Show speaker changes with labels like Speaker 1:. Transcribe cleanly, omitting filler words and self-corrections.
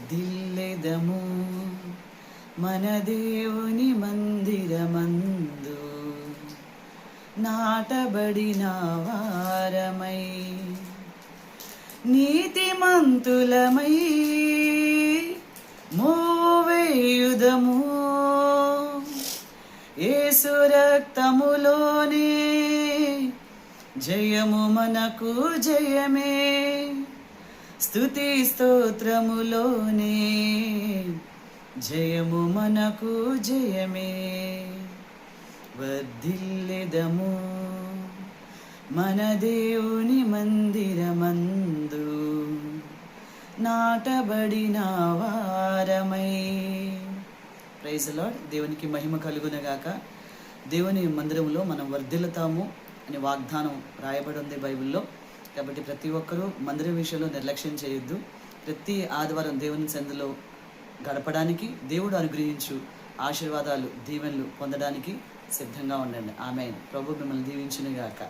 Speaker 1: వర్ధిల్లెదము మన దేవుని మందిరమందు నాటబడిన వారమై నీతిమంతులమై మోవేయుదము యేసు రక్తములోనే జయము మనకు జయమే స్తుతి స్తోత్రములోనే జయము మనకు జయమే వర్ధిల్లెదము మన దేవుని మందిరమందు నాటబడిన వారమై. Praise the Lord. దేవునికి మహిమ కలుగునగాక. దేవుని మందిరంలో మనం వర్ధిల్లుతాము అని వాగ్దానం రాయబడి ఉంది బైబిల్లో. కాబట్టి ప్రతి ఒక్కరూ మందిరం విషయంలో నిర్లక్ష్యం చేయొద్దు. ప్రతి ఆదివారం దేవుని సందులో గడపడానికి దేవుడు అనుగ్రహించు ఆశీర్వాదాలు దీవెనలు పొందడానికి సిద్ధంగా ఉండండి. ఆమేన్. ప్రభు మిమ్మల్ని దీవించునుగాక.